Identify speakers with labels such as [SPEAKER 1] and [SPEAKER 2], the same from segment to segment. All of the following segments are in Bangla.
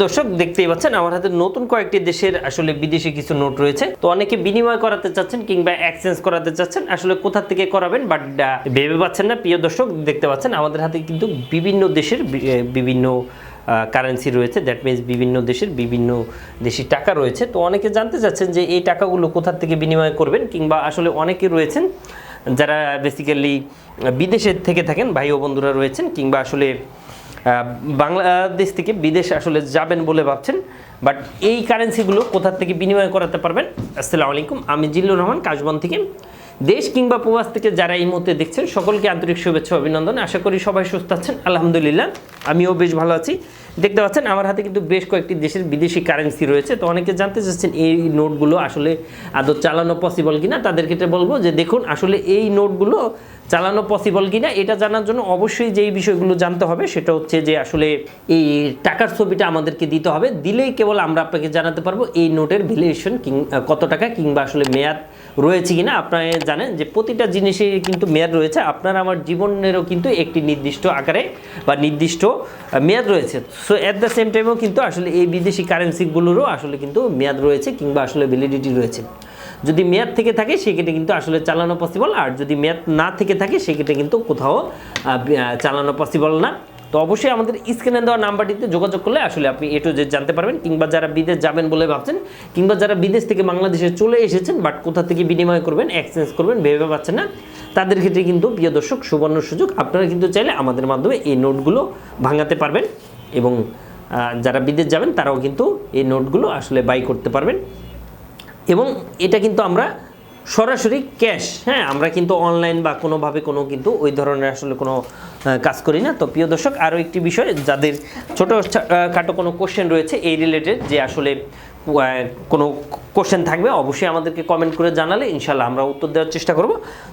[SPEAKER 1] দর্শক দেখতেই পাচ্ছেন আমার হাতে নতুন কয়েকটি দেশের আসলে বিদেশি কিছু নোট রয়েছে। তো অনেকে বিনিময় করাতে চাচ্ছেন কিংবা এক্সচেঞ্জ করাতে চাচ্ছেন, আসলে কোথা থেকে করাবেন বাট ভেবে পাচ্ছেন না। প্রিয় দর্শক দেখতে পাচ্ছেন আমাদের হাতে কিন্তু বিভিন্ন দেশের বিভিন্ন কারেন্সি রয়েছে, দ্যাট মিনস বিভিন্ন দেশের বিভিন্ন দেশি টাকা রয়েছে। তো অনেকে জানতে চাচ্ছেন যে এই টাকাগুলো কোথা থেকে বিনিময় করবেন, কিংবা আসলে অনেকে রয়েছেন যারা বেসিক্যালি বিদেশের থেকে থাকেন, ভাই ও বন্ধুরা রয়েছেন, কিংবা আসলে বাংলাদেশ থেকে বিদেশ আসলে যাবেন বলে ভাবছেন, বাট এই কারেন্সিগুলো কোথা থেকে বিনিময় করাতে পারবেন। আসসালামু আলাইকুম, আমি জিল্লুর রহমান কাশবন থেকে। দেশ কিংবা প্রবাস থেকে যারা এই মুহূর্তে দেখছেন সকলকে আন্তরিক শুভেচ্ছা অভিনন্দন। আশা করি সবাই সুস্থ আছেন, আলহামদুলিল্লাহ আমিও বেশ ভালো আছি। দেখতে পাচ্ছেন আমার হাতে কিন্তু বেশ কয়েকটি দেশের বিদেশি কারেন্সি রয়েছে। তো অনেকে জানতে চাচ্ছেন এই নোটগুলো আসলে আদৌ চালানো পসিবল কিনা। তাদের ক্ষেত্রে বলবো যে দেখুন, আসলে এই নোটগুলো চালানো পসিবল কিনা এটা জানার জন্য অবশ্যই যেই বিষয়গুলো জানতে হবে সেটা হচ্ছে যে আসলে এই টাকার ছবিটা আমাদেরকে দিতে হবে। দিলেই কেবল আমরা আপনাকে জানাতে পারবো এই নোটের ভ্যালুয়েশন কত টাকা, কিংবা আসলে মেয়াদ রয়েছে কিনা। আপনারা জানেন যে প্রতিটা জিনিসের কিন্তু মেয়াদ রয়েছে, আপনার আমার জীবনেরও কিন্তু একটি নির্দিষ্ট আকারে বা নির্দিষ্ট মেয়াদ রয়েছে। সো অ্যাট দ্য সেম টাইমেও কিন্তু আসলে এই বিদেশি কারেন্সিগুলোরও আসলে কিন্তু মেয়াদ রয়েছে, কিংবা আসলে ভ্যালিডিটি রয়েছে। যদি মেয়াদ থেকে থাকে সেক্ষেত্রে কিন্তু আসলে চালানো পসিবল, আর যদি মেয়াদ না থেকে থাকে সেক্ষেত্রে কিন্তু কোথাও চালানো পসিবল না। তো অবশ্যই আমাদের স্ক্রিনে দেওয়া নাম্বারটিতে যোগাযোগ করলে আসলে আপনি এ টু জেড জানতে পারবেন, কিংবা যারা বিদেশ যাবেন বলে ভাবছেন, কিংবা যারা বিদেশ থেকে বাংলাদেশে চলে এসেছেন বাট কোথা থেকে বিনিময় করবেন, এক্সচেঞ্জ করবেন ভেবে পাচ্ছেন না, তাদের ক্ষেত্রে কিন্তু প্রিয় দর্শক সুবর্ণ সুযোগ। আপনারা কিন্তু চাইলে আমাদের মাধ্যমে এই নোটগুলো ভাঙাতে পারবেন, এবং যারা বিদেশ যাবেন তারাও কিন্তু এই নোটগুলো আসলে বাই করতে পারবেন। এবং এটা কিন্তু আমরা সরাসরি ক্যাশ, হ্যাঁ, আমরা কিন্তু অনলাইন বা কোনোভাবে কিন্তু ওই ধরনের আসলে কোনো কাজ করি না। তো প্রিয় দর্শক আরও একটি বিষয়, যাদের ছোটো খাটো কোনো কোশ্চেন রয়েছে এই রিলেটেড, যে আসলে কোনো কোশ্চেন থাকবে অবশ্যই আমাদেরকে কমেন্ট করে জানালে ইনশাল্লাহ আমরা উত্তর দেওয়ার চেষ্টা করব।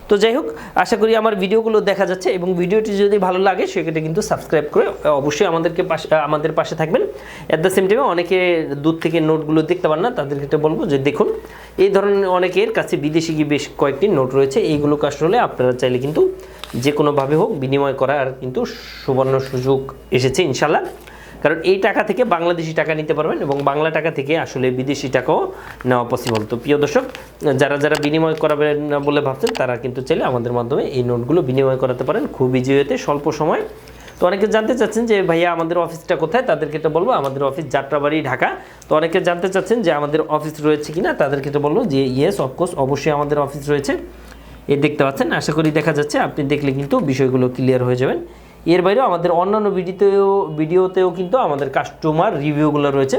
[SPEAKER 1] তো যাই হোক, আশা করি আমার ভিডিওগুলো দেখা যাচ্ছে, এবং ভিডিওটি যদি ভালো লাগে সেক্ষেত্রে কিন্তু সাবস্ক্রাইব করে অবশ্যই আমাদের পাশে থাকবেন। অ্যাট দ্য সেম টাইমে অনেকে দূর থেকে নোটগুলো দেখতে পান না, তাদের ক্ষেত্রে বলবো যে দেখুন, এই ধরনের অনেকের কাছে বিদেশি বেশ কয়েকটি নোট রয়েছে। এইগুলো আসলে আপনারা চাইলে কিন্তু যে কোনোভাবে হোক বিনিময় করার কিন্তু সুবর্ণ সুযোগ এসেছে ইনশাল্লাহ। কারণ এই টাকা থেকে বাংলাদেশি টাকা নিতে পারবেন, এবং বাংলা টাকা থেকে আসলে বিদেশি টাকাও নেওয়া পসিবল। তো প্রিয় দর্শক যারা বিনিময় করাবেন না বলে ভাবছেন তারা কিন্তু চাইলে আমাদের মাধ্যমে এই নোটগুলো বিনিময় করাতে পারেন খুব ইজি ওয়েতে, স্বল্প সময়। তো অনেকে জানতে চাচ্ছেন যে ভাইয়া আমাদের অফিসটা কোথায়, তাদেরকে এটা বলবো আমাদের অফিস যাত্রাবাড়ি, ঢাকা। তো অনেকে জানতে চাচ্ছেন যে আমাদের অফিস রয়েছে কিনা, তাদেরকে এটা বলবো যে ইয়েস অফকোর্স অবশ্যই আমাদের অফিস রয়েছে। এই দেখতে পাচ্ছেন, আশা করি দেখা যাচ্ছে, আপনি দেখলে কিন্তু বিষয়গুলো ক্লিয়ার হয়ে যাবেন। এর বাইরেও আমাদের অন্যান্য ভিডিওতেও কিন্তু আমাদের কাস্টমার রিভিউগুলো রয়েছে।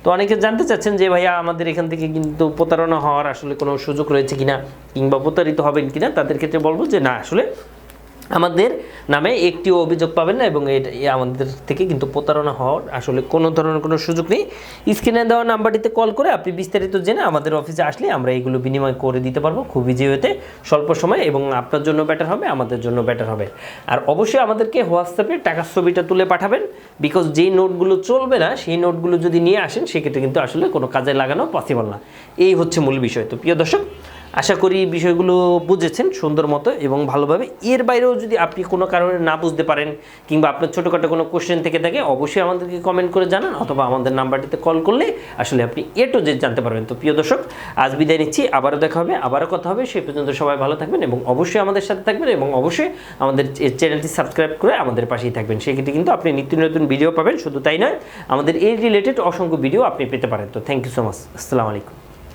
[SPEAKER 1] তো অনেকে জানতে চাচ্ছেন যে ভাইয়া আমাদের এখান থেকে কিন্তু প্রতারণা হওয়ার আসলে কোনো সুযোগ রয়েছে কিনা, কিংবা প্রতারিত হবেন কিনা। তাদের ক্ষেত্রে বলবো যে না, আসলে আমাদের নামে একটিও অভিযোগ পাবেন না, এবং আমাদের থেকে কিন্তু প্রতারণা হওয়ার আসলে কোনো ধরনের কোনো সুযোগ নেই। স্ক্রিনে দেওয়া নাম্বারটিতে কল করে আপনি বিস্তারিত জেনে আমাদের অফিসে আসলে আমরা এইগুলো বিনিময় করে দিতে পারবো খুব ইজি হতে, স্বল্প সময়, এবং আপনার জন্য বেটার হবে, আমাদের জন্য বেটার হবে। আর অবশ্যই আমাদেরকে হোয়াটসঅ্যাপে টাকার ছবিটা তুলে পাঠাবেন, বিকজ যেই নোটগুলো চলবে না সেই নোটগুলো যদি নিয়ে আসেন সেক্ষেত্রে কিন্তু আসলে কোনো কাজে লাগানো পসিবল না। এই হচ্ছে মূল বিষয়। তো প্রিয় দর্শক আশা করি বিষয়গুলো বুঝেছেন সুন্দর মতো এবং ভালোভাবে। এর বাইরেও যদি আপনি কোনো কারণে না বুঝতে পারেন, কিংবা আপনার ছোটোখাটো কোনো কোশ্চেন থেকে থাকে, অবশ্যই আমাদেরকে কমেন্ট করে জানান, অথবা আমাদের নাম্বারটিতে কল করলে আসলে আপনি এ টু জেড জানতে পারবেন। তো প্রিয় দর্শক আজ বিদায় নিচ্ছি, আবারও দেখা হবে, আবারও কথা হবে। সেই পর্যন্ত সবাই ভালো থাকবেন, এবং অবশ্যই আমাদের সাথে থাকবেন, এবং অবশ্যই আমাদের চ্যানেলটি সাবস্ক্রাইব করে আমাদের পাশেই থাকবেন। সেক্ষেত্রে কিন্তু আপনি নিত্য নতুন ভিডিও পাবেন। শুধু তাই নয়, আমাদের এই রিলেটেড অসংখ্য ভিডিও আপনি পেতে পারেন। তো থ্যাংক ইউ সো মাচ, আসসালামু আলাইকুম।